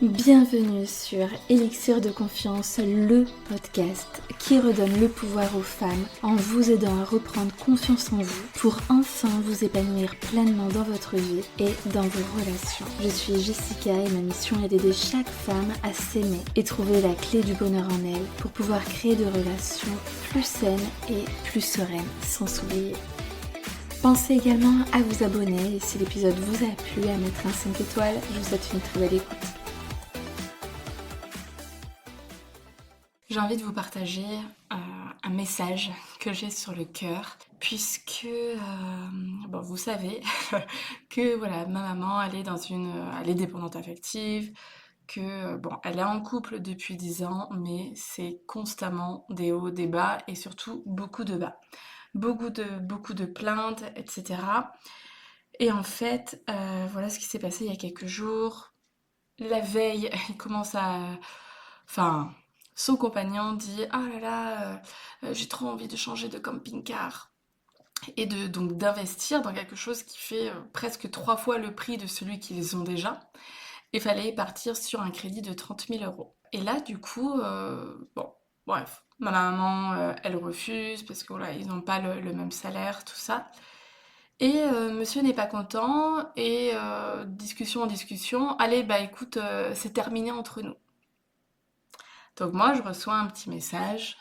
Bienvenue sur Élixir de confiance, le podcast qui redonne le pouvoir aux femmes en vous aidant à reprendre confiance en vous pour enfin vous épanouir pleinement dans votre vie et dans vos relations. Je suis Jessica et ma mission est d'aider chaque femme à s'aimer et trouver la clé du bonheur en elle pour pouvoir créer des relations plus saines et plus sereines sans s'oublier. Pensez également à vous abonner et si l'épisode vous a plu, à mettre un 5 étoiles. Je vous souhaite une très belle écoute. J'ai envie de vous partager un message que j'ai sur le cœur, puisque vous savez que voilà, ma maman elle est dépendante affective, que elle est en couple depuis 10 ans, mais c'est constamment des hauts, des bas et surtout beaucoup de bas, beaucoup de plaintes, etc. Et en fait, voilà ce qui s'est passé il y a quelques jours. La veille, il commence son compagnon dit «Ah là là, j'ai trop envie de changer de camping-car» et donc d'investir dans quelque chose qui fait presque 3 fois le prix de celui qu'ils ont déjà. Il fallait partir sur un crédit de 30 000 euros. Et là, du coup, ma maman, elle refuse parce que voilà, ils n'ont pas le même salaire, tout ça. Et monsieur n'est pas content et discussion en discussion, allez, écoute, c'est terminé entre nous. Donc moi, je reçois un petit message.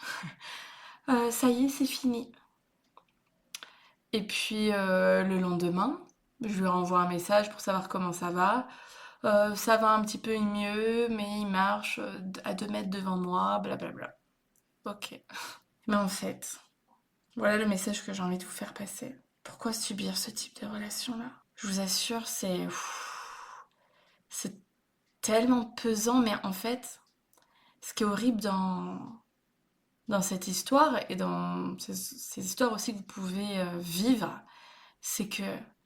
Ça y est, c'est fini. Et puis le lendemain, je lui renvoie un message pour savoir comment ça va. Ça va un petit peu mieux, mais il marche à 2 mètres devant moi, blablabla. Ok. Mais en fait, voilà le message que j'ai envie de vous faire passer. Pourquoi subir ce type de relation-là? Je vous assure, c'est tellement pesant, mais en fait, ce qui est horrible dans cette histoire et dans ces histoires aussi que vous pouvez vivre, c'est que,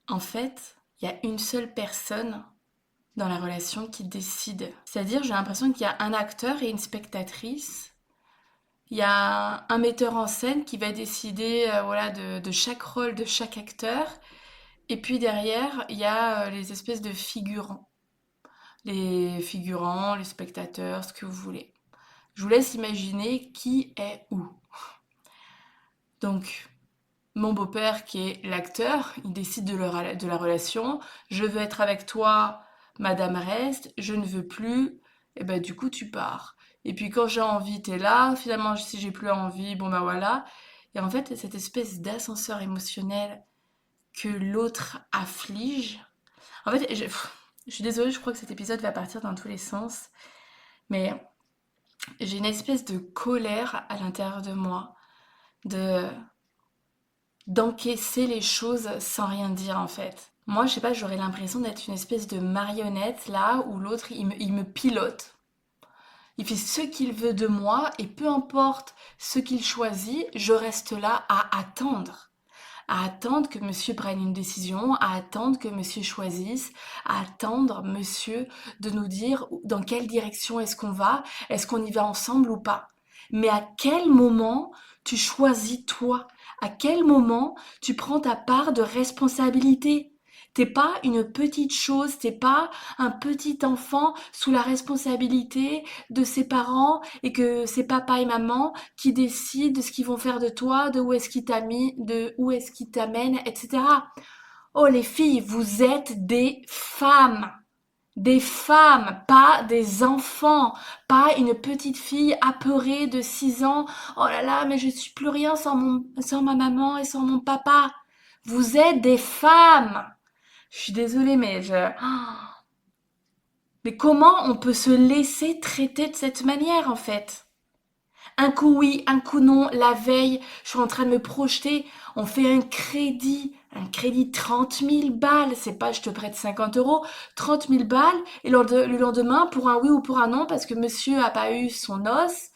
en fait, il y a une seule personne dans la relation qui décide. C'est-à-dire, j'ai l'impression qu'il y a un acteur et une spectatrice. Il y a un metteur en scène qui va décider de chaque rôle de chaque acteur. Et puis derrière, il y a les espèces de figurants. Les figurants, les spectateurs, ce que vous voulez. Je vous laisse imaginer qui est où. Donc, mon beau-père qui est l'acteur, il décide de la relation. Je veux être avec toi, madame reste. Je ne veux plus. Et du coup, tu pars. Et puis quand j'ai envie, t'es là. Finalement, si j'ai plus envie, voilà. Et en fait, cette espèce d'ascenseur émotionnel que l'autre afflige. En fait, je suis désolée, je crois que cet épisode va partir dans tous les sens. Mais j'ai une espèce de colère à l'intérieur de moi. D'encaisser les choses sans rien dire en fait. Moi, je sais pas, j'aurais l'impression d'être une espèce de marionnette là où l'autre il me pilote. Il fait ce qu'il veut de moi et peu importe ce qu'il choisit, je reste là à attendre. À attendre que monsieur prenne une décision, à attendre que monsieur choisisse, à attendre monsieur de nous dire dans quelle direction est-ce qu'on y va ensemble ou pas. Mais à quel moment tu choisis toi? À quel moment tu prends ta part de responsabilité? T'es pas une petite chose, t'es pas un petit enfant sous la responsabilité de ses parents et que c'est papa et maman qui décident de ce qu'ils vont faire de toi, de où est-ce qu'ils de où est-ce qu'ils t'amènent, etc. Oh les filles, vous êtes des femmes, pas des enfants, pas une petite fille apeurée de 6 ans. Oh là là, mais je suis plus rien sans ma maman et sans mon papa. Vous êtes des femmes. Je suis désolée, mais comment on peut se laisser traiter de cette manière, en fait? Un coup oui, un coup non, la veille, je suis en train de me projeter, on fait un crédit 30 000 balles, c'est pas je te prête 50 euros, 30 000 balles, et le lendemain, pour un oui ou pour un non, parce que monsieur a pas eu son os,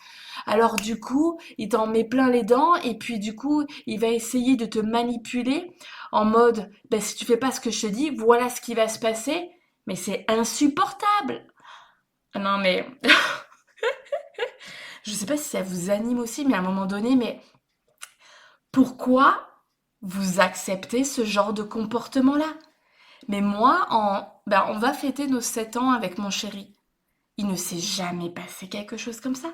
alors du coup, il t'en met plein les dents, et puis du coup, il va essayer de te manipuler, en mode, si tu fais pas ce que je te dis, voilà ce qui va se passer, mais c'est insupportable! Non mais... Je sais pas si ça vous anime aussi, mais à un moment donné, mais pourquoi vous acceptez ce genre de comportement-là? Mais moi, on va fêter nos 7 ans avec mon chéri. il ne s'est jamais passé quelque chose comme ça.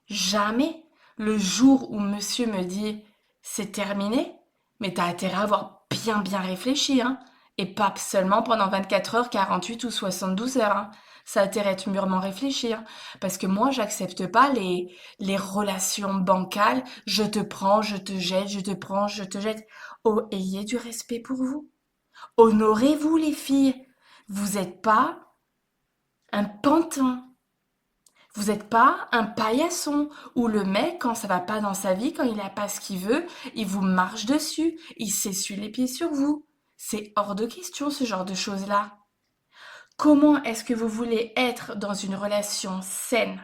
Jamais. Le jour où monsieur me dit c'est terminé, mais t'as intérêt à avoir bien bien réfléchi, hein. Et pas seulement pendant 24 heures, 48 ou 72 heures, hein. Ça a intérêt à être mûrement réfléchi, hein. Parce que moi, j'accepte pas les relations bancales. Je te prends, je te jette, je te prends, je te jette. Oh, ayez du respect pour vous. Honorez-vous, les filles. Vous n'êtes pas un pantin. Vous n'êtes pas un paillasson où le mec, quand ça va pas dans sa vie, quand il n'a pas ce qu'il veut, il vous marche dessus, il s'essuie les pieds sur vous. C'est hors de question ce genre de choses-là. Comment est-ce que vous voulez être dans une relation saine,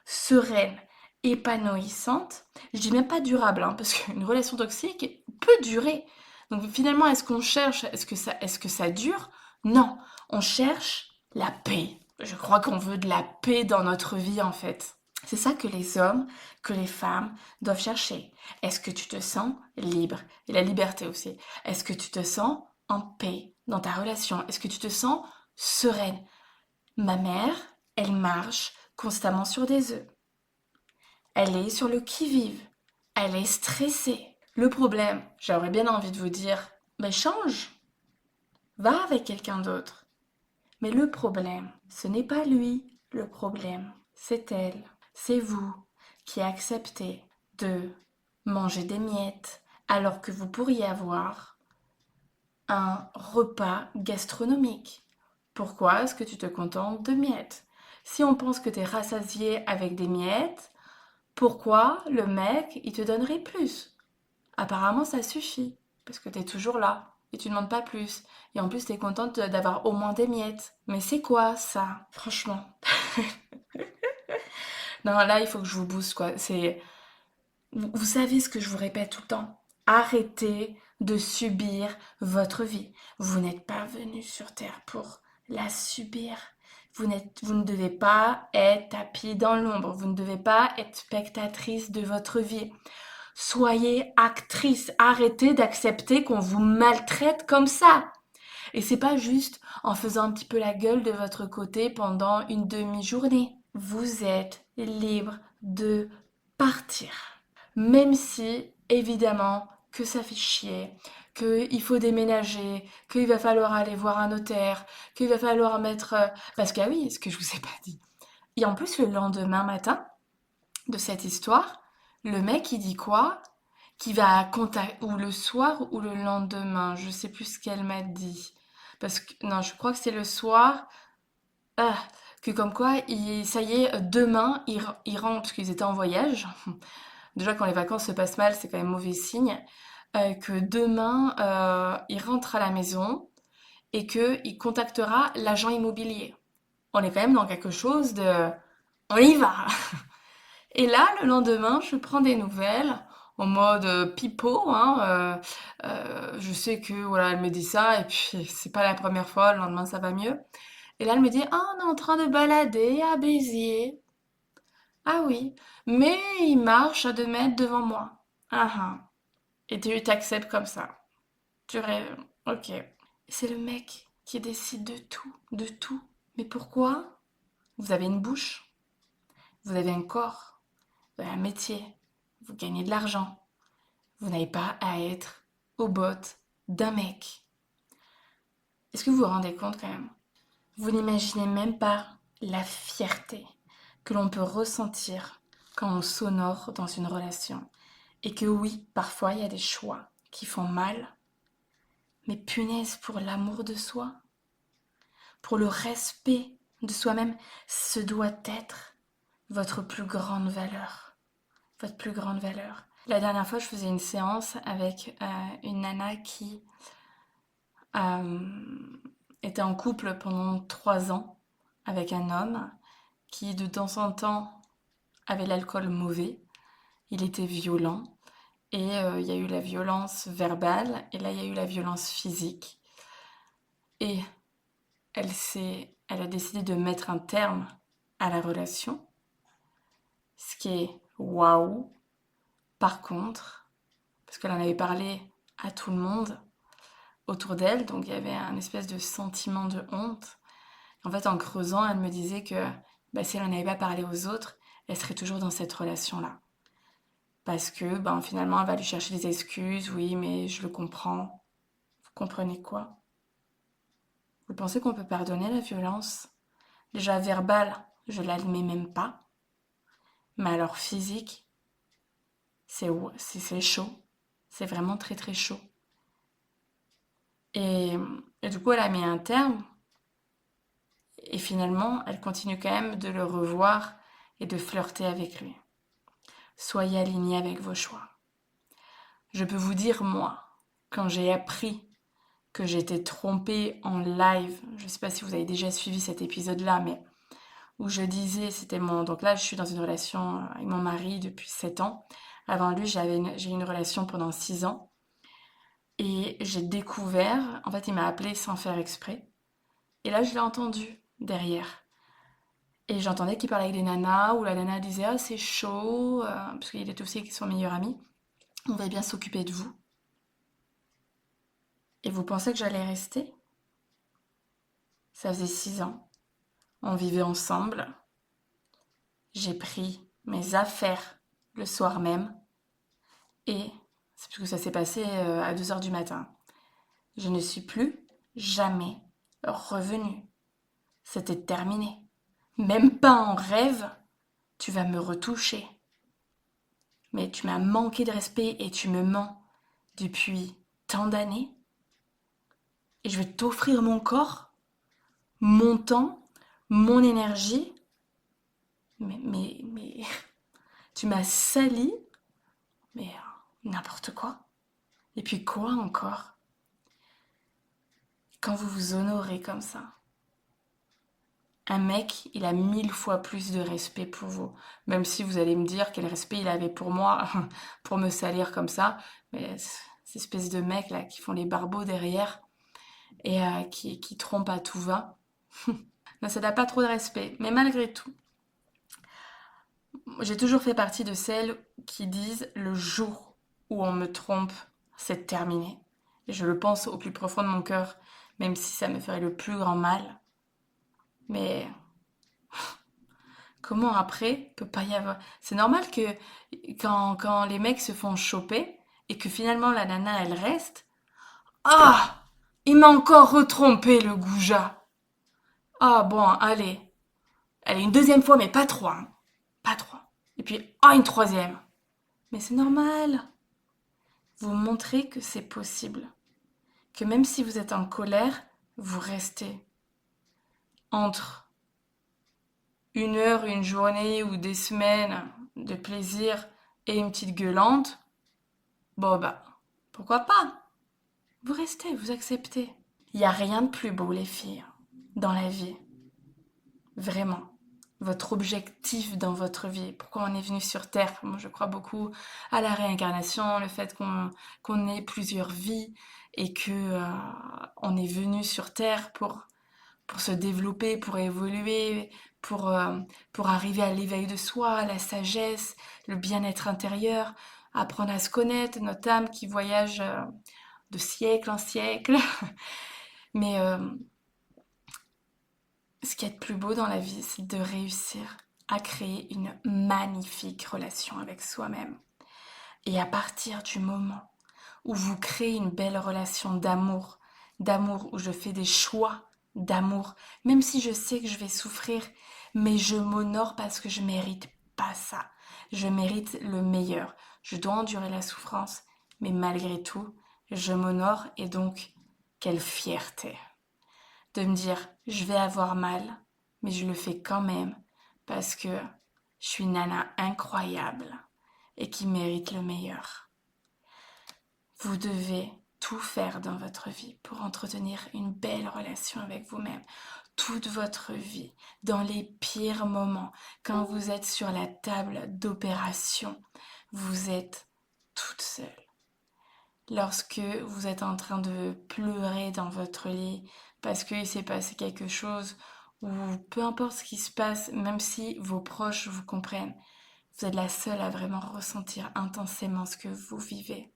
sereine, épanouissante? Je dis même pas durable, hein, parce qu'une relation toxique peut durer. Donc finalement, est-ce qu'on cherche, est-ce que ça dure? Non, on cherche la paix. Je crois qu'on veut de la paix dans notre vie en fait. C'est ça que les hommes, que les femmes doivent chercher. Est-ce que tu te sens libre? Et la liberté aussi. Est-ce que tu te sens en paix dans ta relation? Est-ce que tu te sens sereine? Ma mère, elle marche constamment sur des œufs. Elle est sur le qui-vive. Elle est stressée. Le problème, j'aurais bien envie de vous dire, mais change, va avec quelqu'un d'autre. Mais le problème, ce n'est pas lui, le problème, c'est elle, c'est vous qui acceptez de manger des miettes alors que vous pourriez avoir un repas gastronomique. Pourquoi est-ce que tu te contentes de miettes? Si on pense que tu es rassasié avec des miettes, pourquoi le mec, il te donnerait plus? Apparemment, ça suffit, parce que tu es toujours là, et tu ne demandes pas plus. Et en plus, tu es contente d'avoir au moins des miettes. Mais c'est quoi ça? Franchement. Non, là, il faut que je vous booste, quoi. Vous savez ce que je vous répète tout le temps. Arrêtez de subir votre vie. Vous n'êtes pas venu sur Terre pour la subir. Vous ne devez pas être tapis dans l'ombre. Vous ne devez pas être spectatrice de votre vie. Soyez actrice. Arrêtez d'accepter qu'on vous maltraite comme ça. Et c'est pas juste en faisant un petit peu la gueule de votre côté pendant une demi-journée. Vous êtes libre de partir. Même si, évidemment, que ça fait chier, qu'il faut déménager, qu'il va falloir aller voir un notaire, qu'il va falloir mettre... Parce que, ah oui, ce que je vous ai pas dit. Et en plus, le lendemain matin de cette histoire, le mec, il dit quoi? Qu'il va contacter... Ou le soir ou le lendemain, je sais plus ce qu'elle m'a dit. Parce que, non, je crois que c'est le soir. Ah, que comme quoi, ça y est, demain, il rentre, parce qu'ils étaient en voyage. Déjà, quand les vacances se passent mal, c'est quand même mauvais signe. Que demain, il rentre à la maison et qu'il contactera l'agent immobilier. On est quand même dans quelque chose de... On y va. Et là, le lendemain, je prends des nouvelles en mode pipeau, hein. Je sais que voilà, elle me dit ça et puis c'est pas la première fois. Le lendemain, ça va mieux. Et là, elle me dit, ah, on est en train de balader à Béziers. Ah oui, mais il marche à 2 mètres devant moi. Ah ah. Et tu t'acceptes comme ça. Tu rêves. Ok. C'est le mec qui décide de tout, de tout. Mais pourquoi? Vous avez une bouche, vous avez un corps, vous avez un métier, vous gagnez de l'argent. Vous n'avez pas à être aux bottes d'un mec. Est-ce que vous vous rendez compte quand même? Vous n'imaginez même pas la fierté que l'on peut ressentir quand on s'honore dans une relation. Et que oui, parfois il y a des choix qui font mal, mais punaise, pour l'amour de soi, pour le respect de soi-même, ce doit être votre plus grande valeur. Votre plus grande valeur. La dernière fois, je faisais une séance avec une nana qui était en couple pendant 3 ans avec un homme qui, de temps en temps, avait l'alcool mauvais. Il était violent. Et il y a eu la violence verbale, et là, il y a eu la violence physique. Et elle a décidé de mettre un terme à la relation, ce qui est waouh. Par contre, parce qu'elle en avait parlé à tout le monde autour d'elle, donc il y avait un espèce de sentiment de honte. En fait, en creusant, elle me disait que bah, si elle n'en avait pas parlé aux autres, elle serait toujours dans cette relation-là. Parce que ben, finalement, elle va lui chercher des excuses. Oui, mais je le comprends. Vous comprenez quoi? Vous pensez qu'on peut pardonner la violence? Déjà verbale, je l'admets même pas. Mais alors physique, c'est chaud. C'est vraiment très très chaud. Et, et du coup, elle a mis un terme. Et finalement, elle continue quand même de le revoir et de flirter avec lui. Soyez alignés avec vos choix. Je peux vous dire, moi, quand j'ai appris que j'étais trompée en live, je ne sais pas si vous avez déjà suivi cet épisode-là, mais où je disais, c'était mon... Donc là, je suis dans une relation avec mon mari depuis 7 ans. Avant lui, j'ai eu une relation pendant 6 ans. Et j'ai découvert, en fait, il m'a appelé sans faire exprès. Et là, je l'ai entendu derrière. Et j'entendais qu'il parlait avec des nanas, où la nana disait «Ah, c'est chaud», parce qu'il est aussi avec son meilleur ami. «On va bien s'occuper de vous.» Et vous pensez que j'allais rester? Ça faisait 6 ans. On vivait ensemble. J'ai pris mes affaires le soir même. Et c'est parce que ça s'est passé à 2 heures du matin. Je ne suis plus jamais revenue. C'était terminé. Même pas en rêve, tu vas me retoucher. Mais tu m'as manqué de respect et tu me mens depuis tant d'années. Et je vais t'offrir mon corps, mon temps, mon énergie. Mais, tu m'as sali, mais n'importe quoi. Et puis quoi encore? Quand vous vous honorez comme ça, un mec, il a 1000 fois plus de respect pour vous. Même si vous allez me dire quel respect il avait pour moi, pour me salir comme ça. Mais ces espèces de mecs là qui font les barbeaux derrière et qui trompent à tout va. Non, ça n'a pas trop de respect. Mais malgré tout, j'ai toujours fait partie de celles qui disent le jour où on me trompe, c'est terminé. Et je le pense au plus profond de mon cœur, même si ça me ferait le plus grand mal. Mais comment après peut pas y avoir... C'est normal que quand les mecs se font choper et que finalement la nana elle reste. Ah, il m'a encore retrompé le goujat. Ah bon, allez. Allez, une deuxième fois, mais pas trois, hein. Pas trois. Et puis, ah, une troisième. Mais c'est normal. Vous montrez que c'est possible. Que même si vous êtes en colère, vous restez entre une heure, une journée ou des semaines de plaisir et une petite gueulante. Bon bah, pourquoi pas? Vous restez, vous acceptez. Il n'y a rien de plus beau, les filles, dans la vie. Vraiment. Votre objectif dans votre vie. Pourquoi on est venu sur Terre? Moi, je crois beaucoup à la réincarnation, le fait qu'on ait plusieurs vies et que on est venu sur Terre pour se développer, pour évoluer, pour, euh, pour arriver à l'éveil de soi, à la sagesse, le bien-être intérieur, apprendre à se connaître, notre âme qui voyage de siècle en siècle. Mais ce qui est le plus beau dans la vie, c'est de réussir à créer une magnifique relation avec soi-même. Et à partir du moment où vous créez une belle relation d'amour où je fais des choix d'amour, même si je sais que je vais souffrir, mais je m'honore parce que je mérite pas ça. Je mérite le meilleur. Je dois endurer la souffrance, mais malgré tout, je m'honore et donc, quelle fierté de me dire je vais avoir mal, mais je le fais quand même parce que je suis une nana incroyable et qui mérite le meilleur. Vous devez tout faire dans votre vie pour entretenir une belle relation avec vous-même. Toute votre vie, dans les pires moments, quand vous êtes sur la table d'opération, vous êtes toute seule. Lorsque vous êtes en train de pleurer dans votre lit parce qu'il s'est passé quelque chose, ou peu importe ce qui se passe, même si vos proches vous comprennent, vous êtes la seule à vraiment ressentir intensément ce que vous vivez.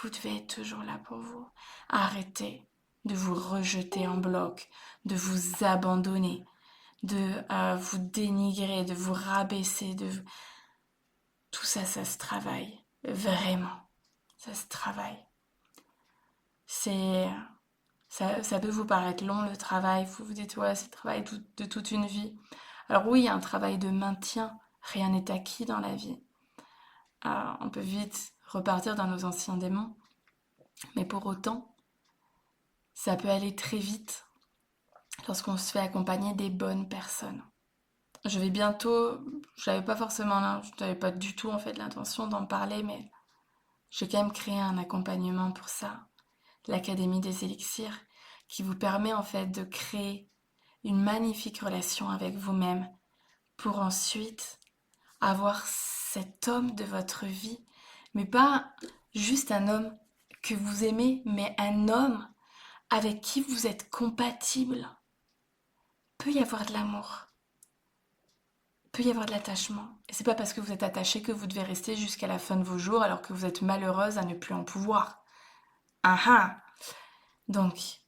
Vous devez être toujours là pour vous. Arrêtez de vous rejeter en bloc, de vous abandonner, de vous dénigrer, de vous rabaisser, tout ça, ça se travaille. Vraiment, ça se travaille. C'est... ça peut vous paraître long le travail, vous vous dites ouais c'est le travail de toute une vie. Alors oui, il y a un travail de maintien, rien n'est acquis dans la vie. On peut vite repartir dans nos anciens démons, mais pour autant, ça peut aller très vite lorsqu'on se fait accompagner des bonnes personnes. Je vais bientôt, j'avais pas forcément, je n'avais pas du tout en fait l'intention d'en parler, mais j'ai quand même créé un accompagnement pour ça, l'Académie des Élixirs, qui vous permet en fait de créer une magnifique relation avec vous-même pour ensuite avoir cet homme de votre vie, mais pas juste un homme que vous aimez, mais un homme avec qui vous êtes compatible. Peut y avoir de l'amour, peut y avoir de l'attachement. Et c'est pas parce que vous êtes attaché que vous devez rester jusqu'à la fin de vos jours alors que vous êtes malheureuse à ne plus en pouvoir. Ah ah. Donc,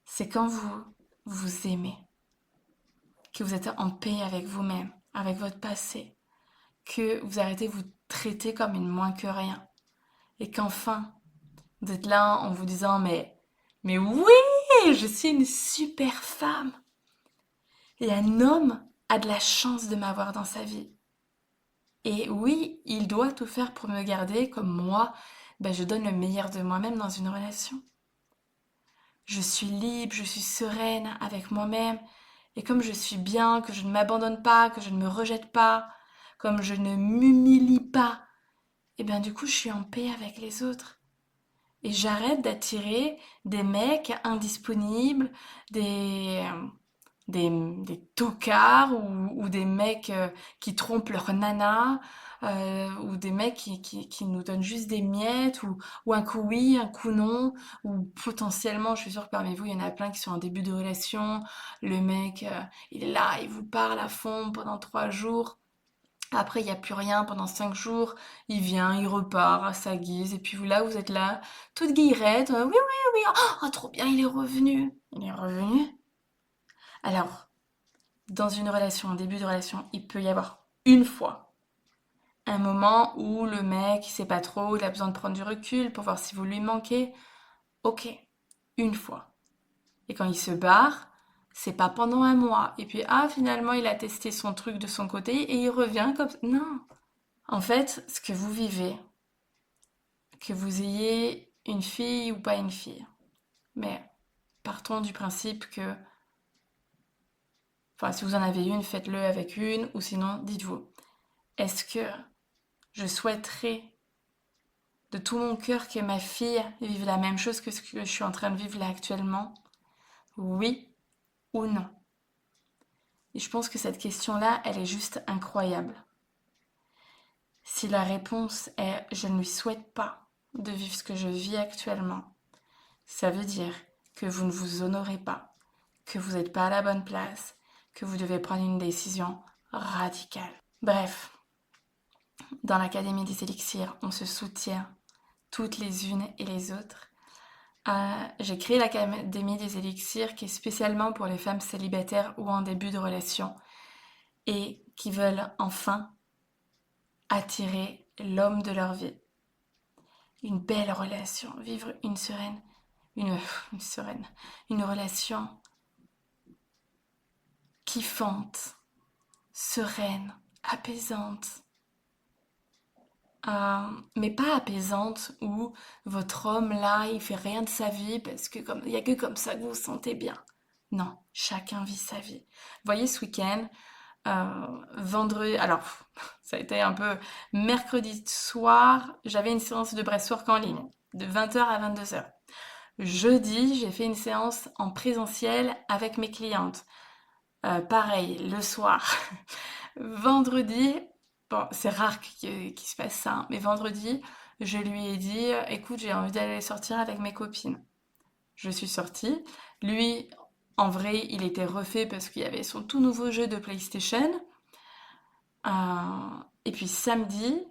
c'est quand vous vous aimez, que vous êtes en paix avec vous-même, avec votre passé, que vous arrêtez de vous traiter comme une moins que rien. Et qu'enfin, vous êtes là en vous disant mais oui, je suis une super femme. Et un homme a de la chance de m'avoir dans sa vie. Et oui, il doit tout faire pour me garder comme moi, je donne le meilleur de moi-même dans une relation. Je suis libre, je suis sereine avec moi-même. Et comme je suis bien, que je ne m'abandonne pas, que je ne me rejette pas, comme je ne m'humilie pas, et bien du coup je suis en paix avec les autres. Et j'arrête d'attirer des mecs indisponibles, des tocards ou des mecs qui trompent leur nana, ou des mecs qui nous donnent juste des miettes, ou un coup oui, un coup non, ou potentiellement, je suis sûre que parmi vous, il y en a plein qui sont en début de relation, le mec, il est là, il vous parle à fond pendant 3 jours, après, il n'y a plus rien pendant 5 jours. Il vient, il repart à sa guise. Et puis vous, là, vous êtes là, toute guillerette. Oui, oui, oui. Oh, trop bien, il est revenu. Il est revenu. Alors, dans une relation, un début de relation, il peut y avoir une fois un moment où le mec, il sait pas trop, il a besoin de prendre du recul pour voir si vous lui manquez. Ok, une fois. Et quand il se barre, c'est pas pendant un mois. Et puis, ah, finalement, il a testé son truc de son côté et il revient comme... Non. En fait, ce que vous vivez, que vous ayez une fille ou pas une fille, mais partons du principe que, enfin, si vous en avez une, faites-le avec une, ou sinon, dites-vous, est-ce que je souhaiterais de tout mon cœur que ma fille vive la même chose que ce que je suis en train de vivre là actuellement? Oui ou non? Et je pense que cette question-là, elle est juste incroyable. Si la réponse est je ne lui souhaite pas de vivre ce que je vis actuellement, ça veut dire que vous ne vous honorez pas, que vous n'êtes pas à la bonne place, que vous devez prendre une décision radicale. Bref, dans l'Académie des Élixirs, on se soutient toutes les unes et les autres. J'ai créé l'Académie des Élixirs qui est spécialement pour les femmes célibataires ou en début de relation et qui veulent enfin attirer l'homme de leur vie. Une belle relation, vivre une relation kiffante, sereine, apaisante. Mais pas apaisante où votre homme là il fait rien de sa vie parce que il y a que comme ça que vous vous sentez bien. Non, chacun vit sa vie. Vous voyez ce week-end, vendredi, alors ça a été un peu mercredi soir, j'avais une séance de breathwork en ligne de 20h à 22h. Jeudi, j'ai fait une séance en présentiel avec mes clientes. Pareil, le soir. Vendredi, bon, c'est rare qu'il se passe ça, hein, mais vendredi, je lui ai dit, écoute, j'ai envie d'aller sortir avec mes copines. Je suis sortie. Lui, en vrai, il était refait parce qu'il y avait son tout nouveau jeu de PlayStation. Et puis samedi,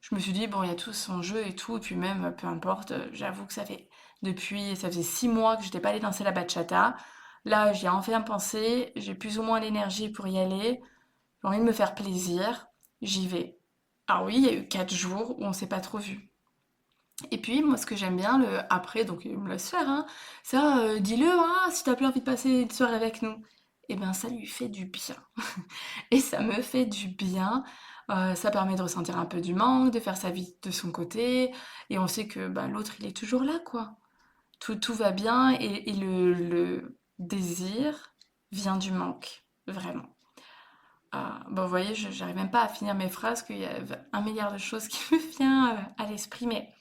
je me suis dit, bon, il y a tout son jeu et tout, et puis même, peu importe, j'avoue que ça faisait 6 mois que j'étais pas allée danser la bachata. Là, j'y ai enfin pensé, j'ai plus ou moins l'énergie pour y aller, j'ai envie de me faire plaisir, j'y vais. Alors oui, il y a eu 4 jours où on s'est pas trop vu. Et puis, moi, ce que j'aime bien, après, donc il me laisse faire, hein, ça, dis-le, hein, si t'as plus envie de passer une soirée avec nous. Eh ben, ça lui fait du bien. Et ça me fait du bien. Ça permet de ressentir un peu du manque, de faire sa vie de son côté. Et on sait que bah, l'autre, il est toujours là, quoi. Tout va bien et le désir vient du manque, vraiment. Bon, vous voyez, j'arrive même pas à finir mes phrases, qu'il y a 1 milliard de choses qui me viennent à l'esprit, mais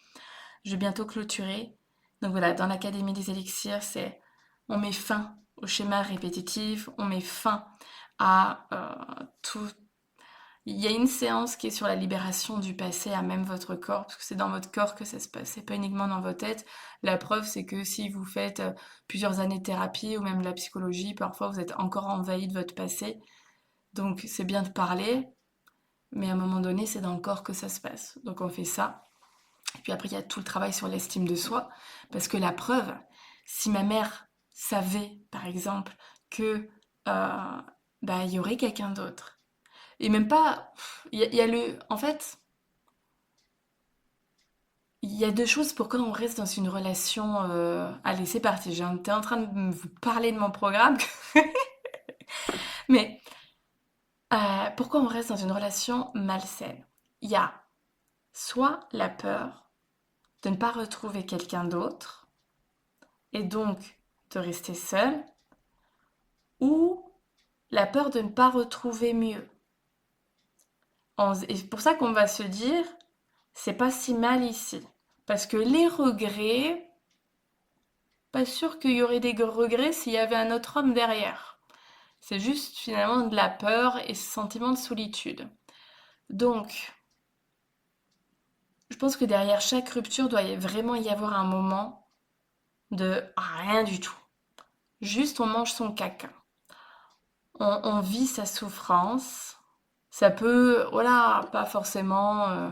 je vais bientôt clôturer. Donc voilà, dans l'Académie des élixirs, c'est on met fin au schéma répétitif, on met fin à tout. Il y a une séance qui est sur la libération du passé à même votre corps, parce que c'est dans votre corps que ça se passe, c'est pas uniquement dans votre tête. La preuve, c'est que si vous faites plusieurs années de thérapie ou même de la psychologie, parfois vous êtes encore envahi de votre passé. Donc c'est bien de parler, mais à un moment donné, c'est dans le corps que ça se passe. Donc on fait ça. Et puis après, il y a tout le travail sur l'estime de soi. Parce que la preuve, si ma mère savait, par exemple, que bah, il y aurait quelqu'un d'autre. Et même pas. Il y a le. En fait, il y a 2 choses pourquoi on reste dans une relation. Allez, c'est parti. J'étais en train de vous parler de mon programme. Mais pourquoi on reste dans une relation malsaine? Il y a soit la peur de ne pas retrouver quelqu'un d'autre et donc de rester seul, ou la peur de ne pas retrouver mieux. Et c'est pour ça qu'on va se dire, c'est pas si mal ici. Parce que les regrets, pas sûr qu'il y aurait des regrets s'il y avait un autre homme derrière. C'est juste finalement de la peur et ce sentiment de solitude. Donc, je pense que derrière chaque rupture doit vraiment y avoir un moment de rien du tout. Juste on mange son caca. On vit sa souffrance. Ça peut, voilà, pas forcément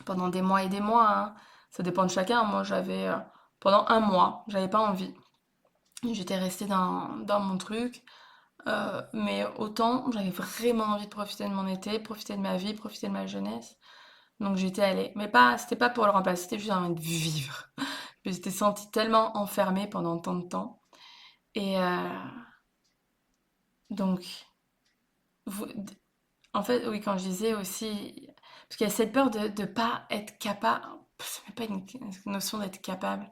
pendant des mois et des mois, hein. Ça dépend de chacun. Moi, pendant un mois, j'avais pas envie. J'étais restée dans mon truc. Mais autant, j'avais vraiment envie de profiter de mon été, profiter de ma vie, profiter de ma jeunesse. Donc j'étais allée. Mais pas, c'était pas pour le remplacer, c'était juste envie de vivre. Je m'étais sentie tellement enfermée pendant tant de temps. Et donc, vous, en fait, oui, quand je disais aussi, parce qu'il y a cette peur de ne pas être capable, c'est même pas une notion d'être capable,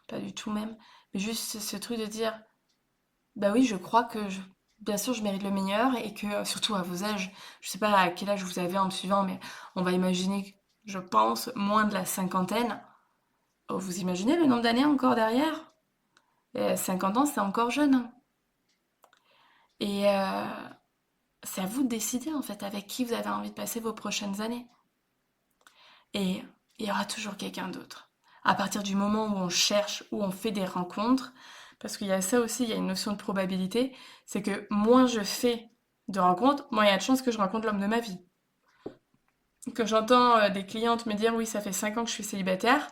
pas du tout même, mais juste ce truc de dire, bah oui, je crois que, bien sûr, je mérite le meilleur et que, surtout à vos âges, je sais pas à quel âge vous avez en me suivant, mais on va imaginer, je pense, moins de la cinquantaine. Oh, vous imaginez le nombre d'années encore derrière? 50 ans, c'est encore jeune, hein. Et c'est à vous de décider, en fait, avec qui vous avez envie de passer vos prochaines années. Et il y aura toujours quelqu'un d'autre. À partir du moment où on cherche, où on fait des rencontres, parce qu'il y a ça aussi, il y a une notion de probabilité, c'est que moins je fais de rencontres, moins il y a de chances que je rencontre l'homme de ma vie. Quand j'entends des clientes me dire oui, ça fait 5 ans que je suis célibataire,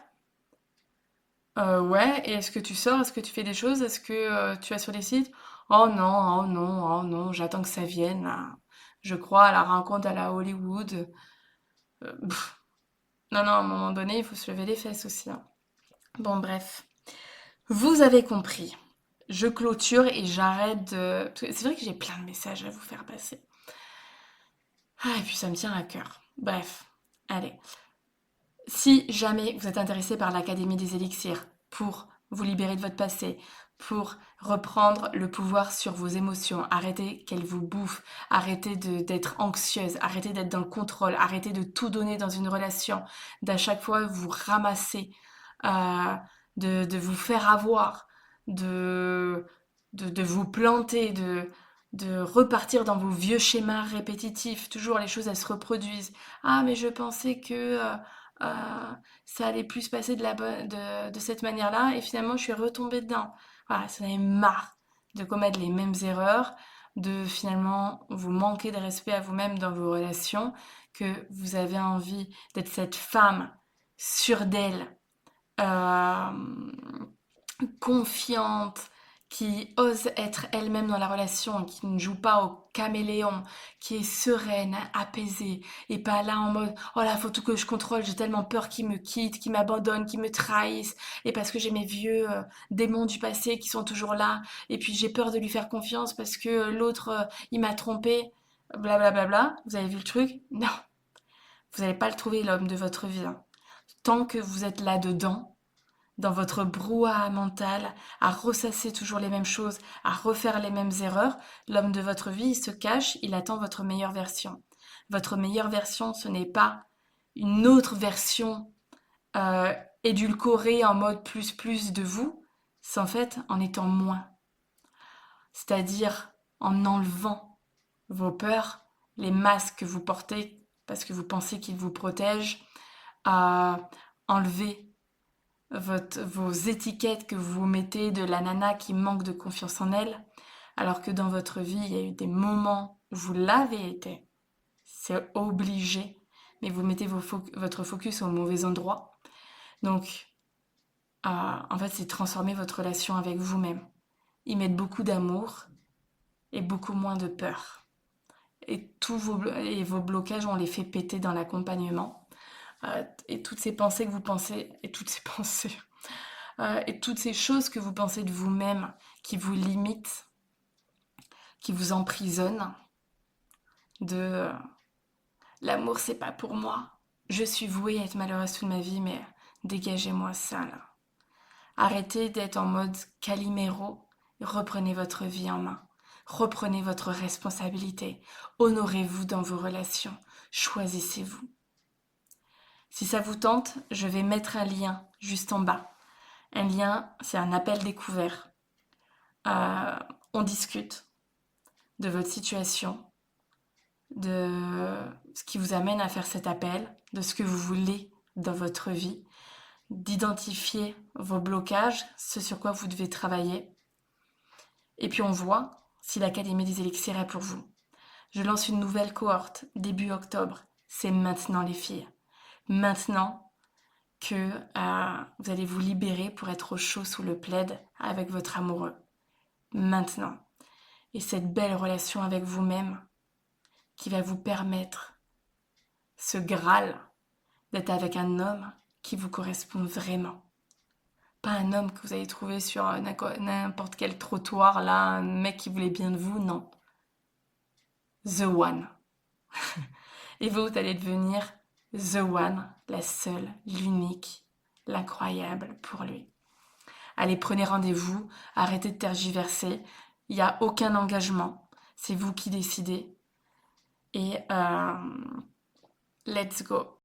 ouais, et est-ce que tu sors, est-ce que tu fais des choses, est-ce que tu vas sur des sites? Oh non, oh non, oh non, j'attends que ça vienne, là. Je crois à la rencontre à la Hollywood. Pff, non, non, à un moment donné, il faut se lever les fesses aussi, hein. Bon, bref. Vous avez compris. Je clôture et j'arrête de. Parce que c'est vrai que j'ai plein de messages à vous faire passer. Ah, et puis ça me tient à cœur. Bref, allez. Si jamais vous êtes intéressé par l'Académie des élixirs pour vous libérer de votre passé, pour reprendre le pouvoir sur vos émotions, arrêter qu'elles vous bouffent, arrêter d'être anxieuse, arrêter d'être dans le contrôle, arrêter de tout donner dans une relation, d'à chaque fois vous ramasser, euh, de vous faire avoir, de, de vous planter, de repartir dans vos vieux schémas répétitifs. Toujours les choses, elles se reproduisent. Ah, mais je pensais que ça allait plus se passer de cette manière-là, et finalement, je suis retombée dedans. Voilà, ça en est marre de commettre les mêmes erreurs, de finalement vous manquer de respect à vous-même dans vos relations, que vous avez envie d'être cette femme sûre d'elle, euh, confiante, qui ose être elle-même dans la relation, qui ne joue pas au caméléon, qui est sereine, apaisée, et pas là en mode oh là, faut tout que je contrôle, j'ai tellement peur qu'il me quitte, qu'il m'abandonne, qu'il me trahisse, et parce que j'ai mes vieux démons du passé qui sont toujours là, et puis j'ai peur de lui faire confiance parce que l'autre il m'a trompé, blablabla. Bla bla bla. Vous avez vu le truc? Non, vous n'allez pas le trouver l'homme de votre vie, hein. Tant que vous êtes là-dedans, dans votre brouhaha mental, à ressasser toujours les mêmes choses, à refaire les mêmes erreurs, l'homme de votre vie, il se cache, il attend votre meilleure version. Votre meilleure version, ce n'est pas une autre version euh, édulcorée en mode plus de vous, c'est en fait en étant moins. C'est-à-dire en enlevant vos peurs, les masques que vous portez parce que vous pensez qu'ils vous protègent, à enlever vos étiquettes que vous mettez de la nana qui manque de confiance en elle, alors que dans votre vie, il y a eu des moments où vous l'avez été. C'est obligé, mais vous mettez votre focus au mauvais endroit. Donc, en fait, c'est transformer votre relation avec vous-même. Y mettre beaucoup d'amour et beaucoup moins de peur. Et vos blocages, on les fait péter dans l'accompagnement. Et toutes ces pensées que vous pensez, et toutes ces pensées, et toutes ces choses que vous pensez de vous-même qui vous limitent, qui vous emprisonnent, de l'amour c'est pas pour moi, je suis vouée à être malheureuse toute ma vie, mais dégagez-moi ça là. Arrêtez d'être en mode Calimero, reprenez votre vie en main, reprenez votre responsabilité, honorez-vous dans vos relations, choisissez-vous. Si ça vous tente, je vais mettre un lien juste en bas. Un lien, c'est un appel découvert. Euh, on discute de votre situation, de ce qui vous amène à faire cet appel, de ce que vous voulez dans votre vie, d'identifier vos blocages, ce sur quoi vous devez travailler. Et puis on voit si l'Académie des Élixirs est pour vous. Je lance une nouvelle cohorte début octobre. C'est maintenant les filles. Maintenant que vous allez vous libérer pour être au chaud sous le plaid avec votre amoureux. Maintenant. Et cette belle relation avec vous-même qui va vous permettre ce Graal d'être avec un homme qui vous correspond vraiment. Pas un homme que vous allez trouver sur n'importe quel trottoir, là, un mec qui voulait bien de vous, non. The one. Et vous allez devenir the one, la seule, l'unique, l'incroyable pour lui. Allez, prenez rendez-vous, arrêtez de tergiverser, il n'y a aucun engagement, c'est vous qui décidez. Et let's go.